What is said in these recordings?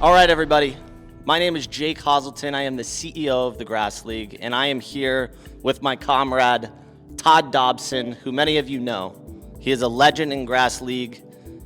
All right, everybody. My name is Jake Hazelton. I am the CEO of the Grass League, and I am here with my comrade, Todd Dobson, who many of you know. He is a legend in Grass League.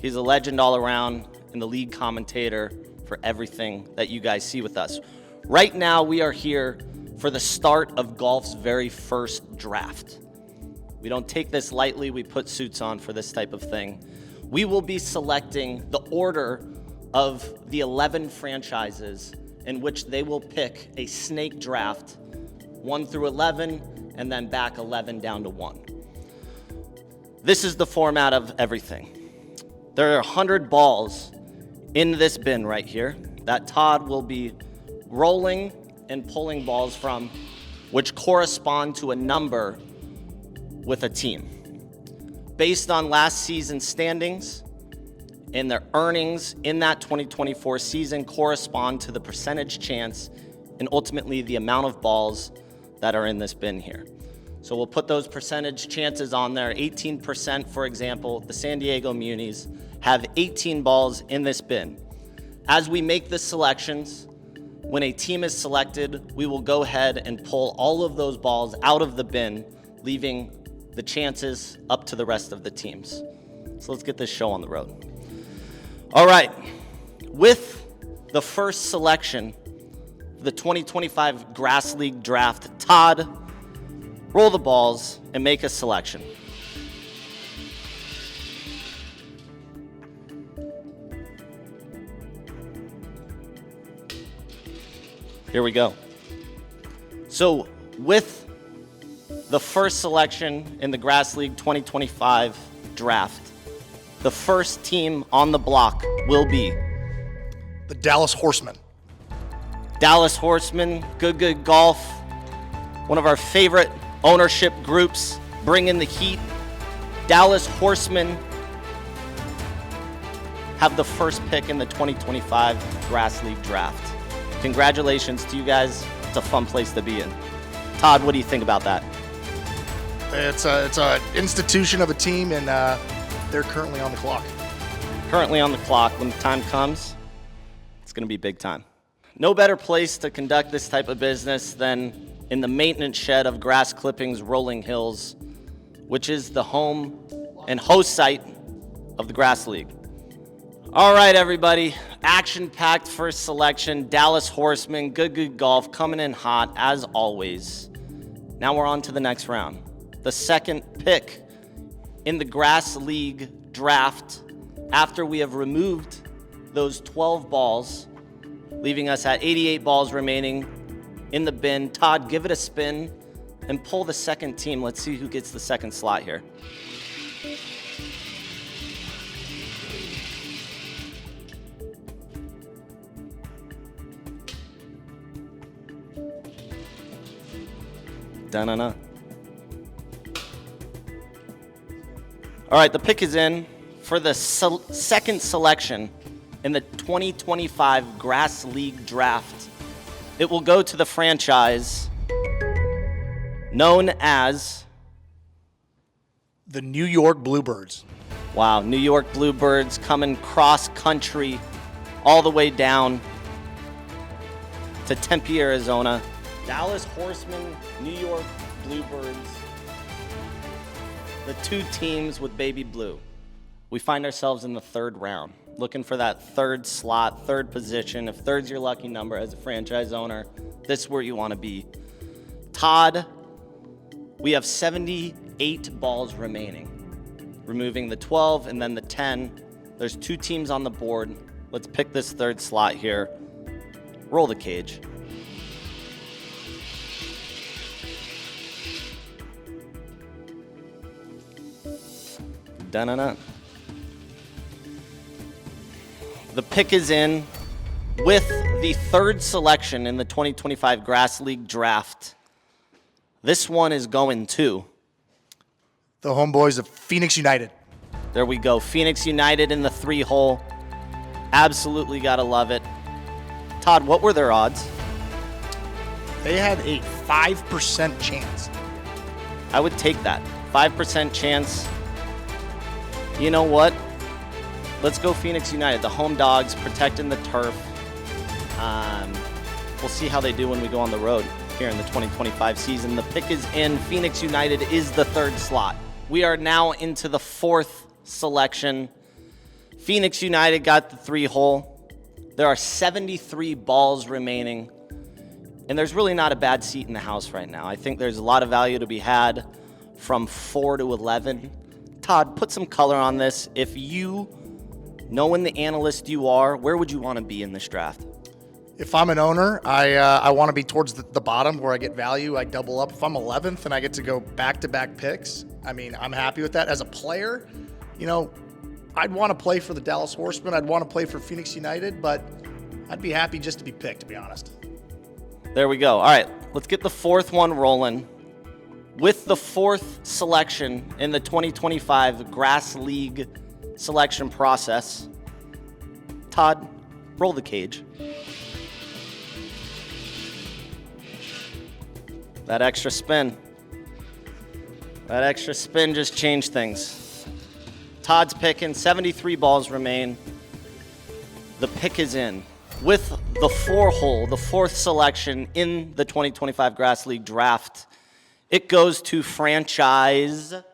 He's a legend all around and the league commentator for everything that you guys see with us. Right now, we are here for the start of golf's very first draft. We don't take this lightly. We put suits on for this type of thing. We will be selecting the order of the 11 franchises in which they will pick a snake draft, 1 through 11, and then back 11 down to 1. This is the format of everything. There are 100 balls in this bin right here that Todd will be rolling and pulling balls from, which correspond to a number with a team. Based on last season's standings and their earnings in that 2024 season correspond to the percentage chance and ultimately the amount of balls that are in this bin here. So we'll put those percentage chances on there. 18%, for example, the San Diego Munis have 18 balls in this bin. As we make the selections, when a team is selected, we will go ahead and pull all of those balls out of the bin, leaving the chances up to the rest of the teams. So let's get this show on the road. All right, with the first selection, the 2025 Grass League Draft, Todd, roll the balls and make a selection. Here we go. So with the first selection in the Grass League 2025 draft, the first team on the block will be the Dallas Horsemen. Dallas Horsemen, Good Golf, one of our favorite ownership groups, bring in the heat. Dallas Horsemen have the first pick in the 2025 Grass League Draft. Congratulations to you guys. It's a fun place to be in. Todd, what do you think about that? It's a institution of a team, and they're currently on the clock. Currently on the clock. When the time comes, it's going to be big time. No better place to conduct this type of business than in the maintenance shed of Grass Clippings Rolling Hills, which is the home and host site of the Grass League. All right, everybody. Action-packed first selection. Dallas Horsemen, Good Golf, coming in hot, as always. Now we're on to the next round. The second pick in the Grass League Draft, after we have removed those 12 balls, leaving us at 88 balls remaining in the bin. Todd, give it a spin and pull the second team. Let's see who gets the second slot here. Da-na-na. All right, the pick is in for the second selection in the 2025 Grass League Draft. It will go to the franchise known as the New York Bluebirds. Wow, New York Bluebirds coming cross-country all the way down to Tempe, Arizona. Dallas Horsemen, New York Bluebirds, the two teams with baby blue. We find ourselves in the third round, looking for that third slot, third position. If third's your lucky number as a franchise owner, this is where you want to be. Todd, we have 78 balls remaining, removing the 12 and then the 10. There's two teams on the board. Let's pick this third slot here. Roll the cage. Da-na-na. The pick is in with the third selection in the 2025 Grass League Draft. This one is going to the homeboys of Phoenix United. There we go. Phoenix United in the 3-hole. Absolutely got to love it. Todd, what were their odds? They had a 5% chance. I would take that. 5% chance. You know what? Let's go Phoenix United. The home dogs protecting the turf. We'll see how they do when we go on the road here in the 2025 season. The pick is in. Phoenix United is the third slot. We are now into the fourth selection. Phoenix United got the 3-hole. There are 73 balls remaining, and there's really not a bad seat in the house right now. I think there's a lot of value to be had from 4 to 11. Todd, put some color on this. If you, knowing the analyst you are, where would you want to be in this draft? If I'm an owner, I want to be towards the bottom where I get value. I double up. If I'm 11th and I get to go back-to-back picks, I mean, I'm happy with that. As a player, I'd want to play for the Dallas Horsemen. I'd want to play for Phoenix United, but I'd be happy just to be picked, to be honest. There we go. All right, let's get the fourth one rolling. With the fourth selection in the 2025 Grass League selection process, Todd, roll the cage. That extra spin just changed things. Todd's picking, 73 balls remain. The pick is in. With the 4-hole, the fourth selection in the 2025 Grass League draft, it goes to franchise. The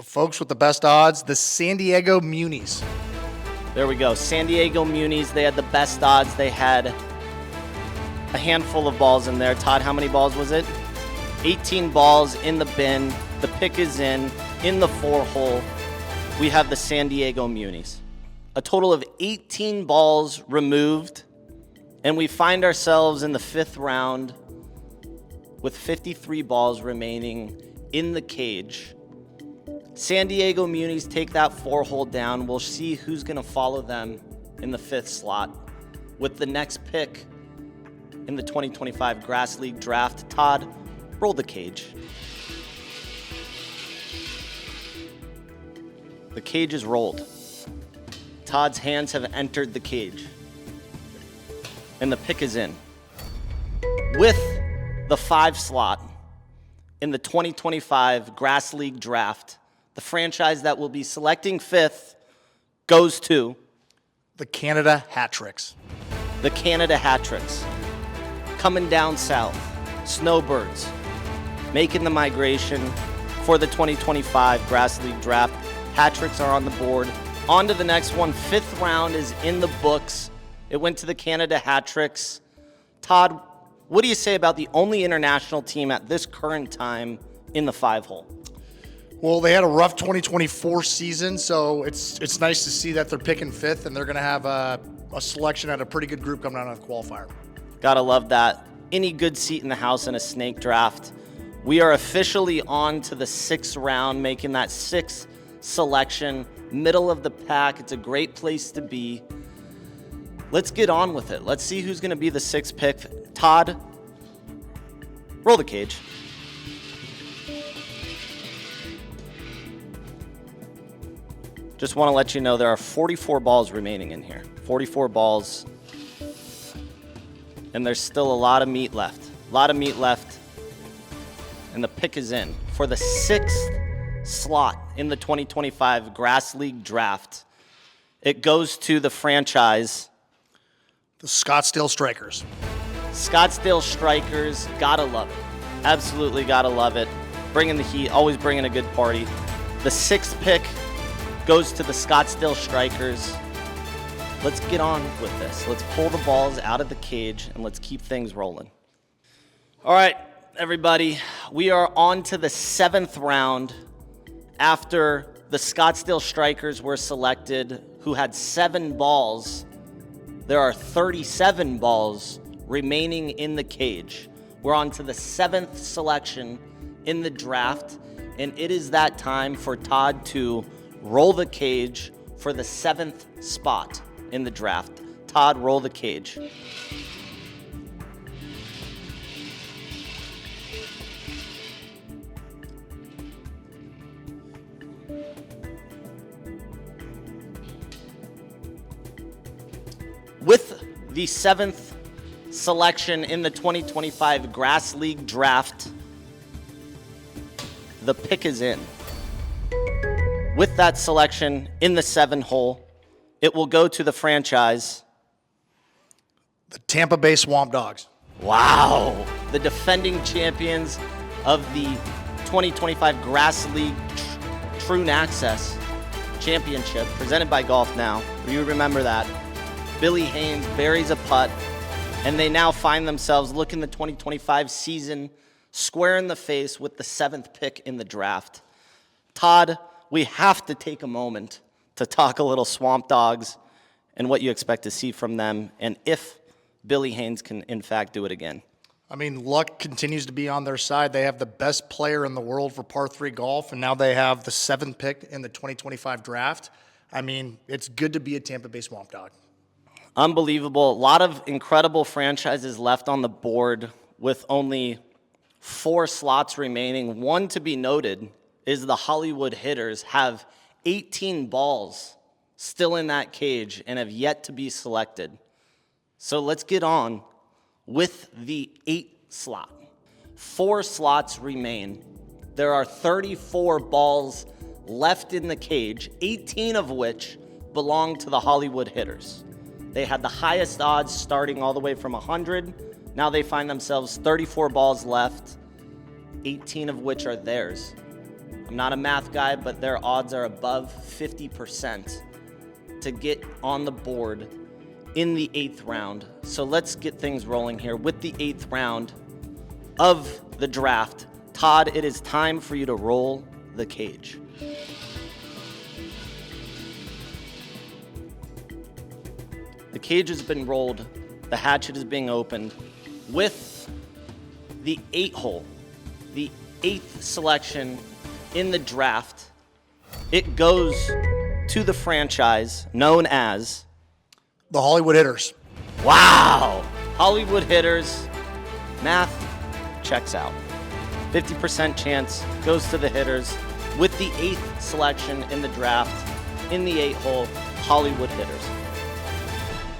folks with the best odds, the San Diego Munis. There we go. San Diego Munis, they had the best odds. They had a handful of balls in there. Todd, how many balls was it? 18 balls in the bin. The pick is in the 4-hole. We have the San Diego Munis. A total of 18 balls removed, and we find ourselves in the 5th round with 53 balls remaining in the cage. San Diego Munis take that 4-hole down. We'll see who's going to follow them in the 5th slot with the next pick in the 2025 Grass League draft. Todd, roll the cage. The cage is rolled. Todd's hands have entered the cage, and the pick is in. With the 5 slot in the 2025 Grass League draft, the franchise that will be selecting 5th goes to the Canada Hat Tricks. The Canada Hat Tricks. Coming down south, Snowbirds, making the migration for the 2025 Grass League draft. Hat Tricks are on the board. On to the next one. 5th round is in the books. It went to the Canada Hat Tricks. Todd, what do you say about the only international team at this current time in the 5-hole? Well, they had a rough 2024 season, so it's nice to see that they're picking 5th, and they're going to have a selection at a pretty good group coming out of the qualifier. Gotta love that. Any good seat in the house in a snake draft. We are officially on to the 6th round, making that 6th selection, middle of the pack. It's a great place to be. Let's get on with it. Let's see who's going to be the 6th pick. Todd, roll the cage. Just want to let you know there are 44 balls remaining in here. 44 balls. And there's still a lot of meat left. And the pick is in. For the 6th slot in the 2025 Grass League draft, it goes to the franchise. The Scottsdale Strikers. Scottsdale Strikers, gotta love it. Absolutely gotta love it. Bringing the heat, always bringing a good party. The 6th pick goes to the Scottsdale Strikers. Let's get on with this. Let's pull the balls out of the cage and let's keep things rolling. All right, everybody, we are on to the 7th round after the Scottsdale Strikers were selected, who had 7 balls. There are 37 balls remaining in the cage. We're on to the 7th selection in the draft, and it is that time for Todd to roll the cage for the 7th spot in the draft. Todd, roll the cage. With the 7th selection in the 2025 Grass League draft, the pick is in. With that selection in the 7 hole, it will go to the franchise. The Tampa Bay Swamp Dogs. Wow. The defending champions of the 2025 Grass League Troon Access Championship, presented by Golf Now. You remember that. Billy Haynes buries a putt, and they now find themselves looking the 2025 season square in the face with the 7th pick in the draft. Todd, we have to take a moment to talk a little Swamp Dogs and what you expect to see from them, and if Billy Haynes can, in fact, do it again. I mean, luck continues to be on their side. They have the best player in the world for par 3 golf, and now they have the 7th pick in the 2025 draft. I mean, it's good to be a Tampa Bay Swamp Dog. Unbelievable. A lot of incredible franchises left on the board with only 4 slots remaining. One to be noted is the Hollywood Hitters have 18 balls still in that cage and have yet to be selected. So let's get on with the 8th slot. 4 slots remain. There are 34 balls left in the cage, 18 of which belong to the Hollywood Hitters. They had the highest odds starting all the way from 100. Now they find themselves 34 balls left, 18 of which are theirs. I'm not a math guy, but their odds are above 50% to get on the board in the 8th round. So let's get things rolling here with the 8th round of the draft. Todd, it is time for you to roll the cage. The cage has been rolled. The hatchet is being opened with the 8 hole, the 8th selection in the draft. It goes to the franchise known as The Hollywood Hitters. Wow! Hollywood Hitters. Math checks out. 50% chance goes to the Hitters with the 8th selection in the draft in the 8 hole, Hollywood Hitters.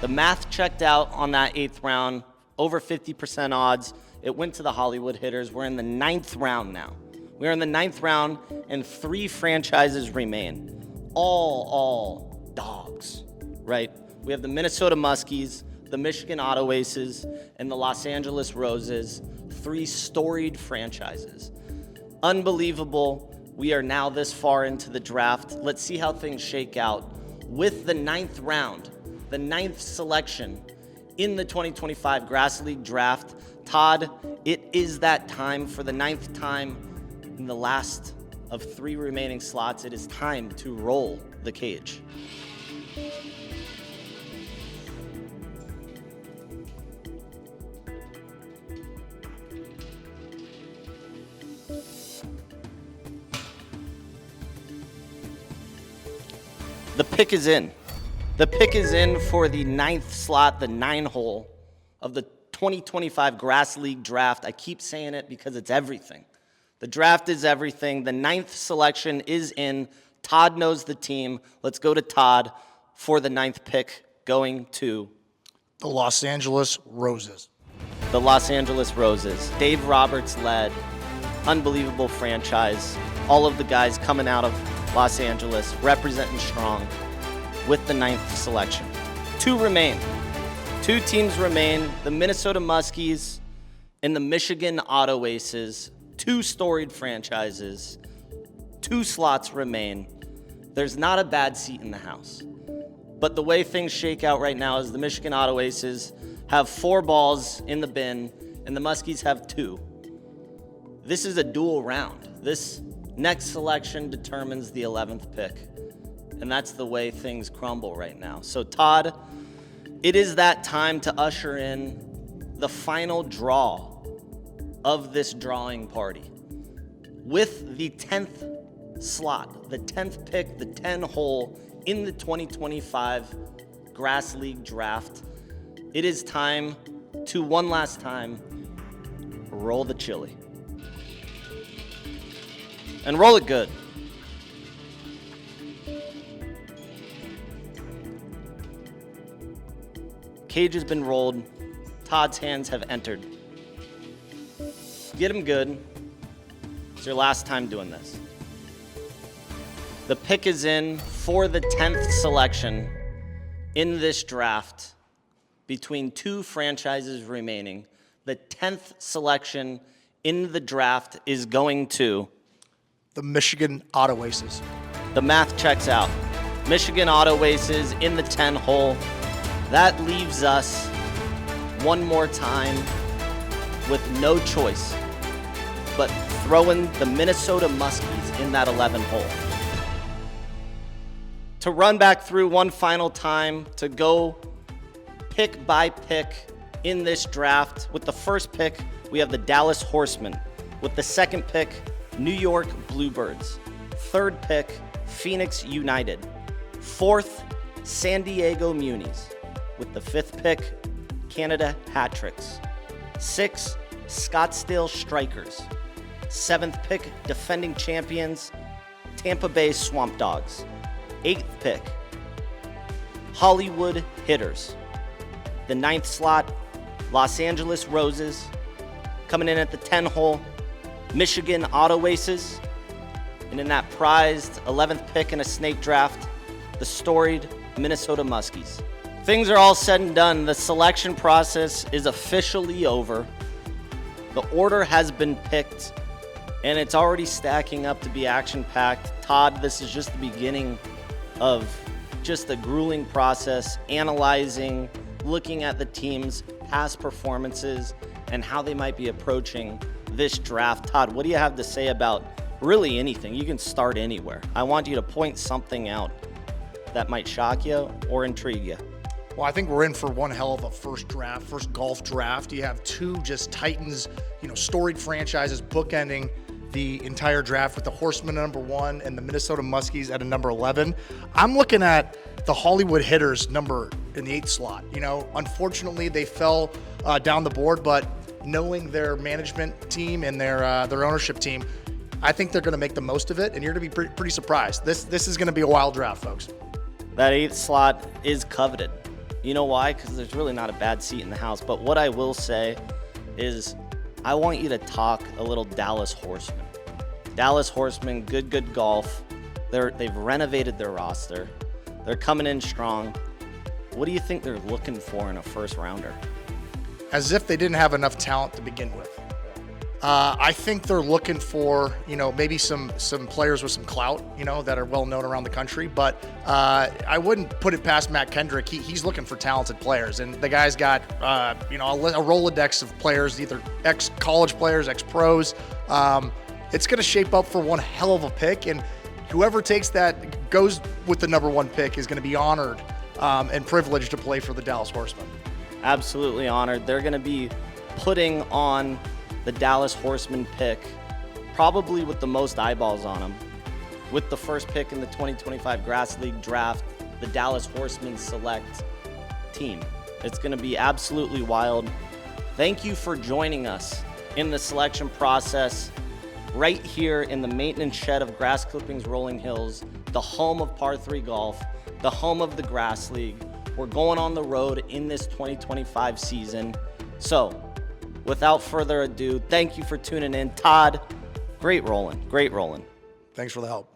The math checked out on that 8th round, over 50% odds. It went to the Hollywood Hitters. We're in the 9th round now. We're in the 9th round, and 3 franchises remain. All dogs, right? We have the Minnesota Muskies, the Michigan Auto Aces, and the Los Angeles Roses, 3 storied franchises. Unbelievable. We are now this far into the draft. Let's see how things shake out with the 9th round. The 9th selection in the 2025 Grass League Draft. Todd, it is that time for the 9th time in the last of 3 remaining slots. It is time to roll the cage. The pick is in. The pick is in for the 9th slot, the 9 hole of the 2025 Grass League Draft. I keep saying it because it's everything. The draft is everything. The 9th selection is in. Todd knows the team. Let's go to Todd for the 9th pick, going to The Los Angeles Roses. the Los Angeles Roses. Dave Roberts led, unbelievable franchise. All of the guys coming out of Los Angeles representing strong with the 9th selection. 2 remain. 2 teams remain, the Minnesota Muskies and the Michigan Auto Aces. 2 storied franchises. 2 slots remain. There's not a bad seat in the house. But the way things shake out right now is the Michigan Auto Aces have 4 balls in the bin, and the Muskies have 2. This is a dual round. This next selection determines the 11th pick. And that's the way things crumble right now. So Todd, it is that time to usher in the final draw of this drawing party. With the 10th slot, the 10th pick, the 10 hole in the 2025 Grass League Draft, it is time to one last time roll the chili. And roll it good. Cage has been rolled. Todd's hands have entered. Get him good. It's your last time doing this. The pick is in for the 10th selection in this draft. between two franchises remaining, the 10th selection in the draft is going to The Michigan Auto Aces. the math checks out. Michigan Auto Aces in the 10 hole. That leaves us one more time with no choice but throwing the Minnesota Muskies in that 11 hole. To run back through one final time, to go pick by pick in this draft. With the first pick, we have the Dallas Horsemen. With the second pick, New York Bluebirds. Third pick, Phoenix United. Fourth, San Diego Munis. With the fifth pick, Canada Hat-Tricks. 6, Scottsdale Strikers. 7th pick, defending champions, Tampa Bay Swamp Dogs. 8th pick, Hollywood Hitters. The 9th slot, Los Angeles Roses. Coming in at the 10 hole, Michigan Auto Aces. And in that prized 11th pick in a snake draft, the storied Minnesota Muskies. Things are all said and done. The selection process is officially over. The order has been picked, and it's already stacking up to be action-packed. Todd, this is just the beginning of just a grueling process, analyzing, looking at the team's past performances and how they might be approaching this draft. Todd, what do you have to say about really anything? You can start anywhere. I want you to point something out that might shock you or intrigue you. Well, I think we're in for one hell of a first golf draft. You have two just titans, storied franchises bookending the entire draft with the Horsemen at number 1 and the Minnesota Muskies at a number 11. I'm looking at the Hollywood Hitters number in the 8th slot. Unfortunately, they fell down the board, but knowing their management team and their ownership team, I think they're going to make the most of it, and you're going to be pretty surprised. This is going to be a wild draft, folks. That 8th slot is coveted. You know why? Because there's really not a bad seat in the house. But what I will say is I want you to talk a little Dallas Horsemen. Dallas Horsemen, good golf. They've renovated their roster. They're coming in strong. What do you think they're looking for in a first rounder? As if they didn't have enough talent to begin with. I think they're looking for, maybe some players with some clout, that are well known around the country. But I wouldn't put it past Matt Kendrick. He's looking for talented players, and the guy's got, a Rolodex of players, either ex-college players, ex-pros. It's going to shape up for one hell of a pick, and whoever goes with the number 1 pick is going to be honored and privileged to play for the Dallas Horsemen. Absolutely honored. They're going to be putting on the Dallas Horsemen pick, probably with the most eyeballs on them. With the first pick in the 2025 Grass League draft, the Dallas Horsemen select team. It's going to be absolutely wild. Thank you for joining us in the selection process right here in the maintenance shed of Grass Clippings Rolling Hills, the home of Par 3 Golf, the home of the Grass League. We're going on the road in this 2025 season. So, without further ado, thank you for tuning in. Todd, great rolling. Thanks for the help.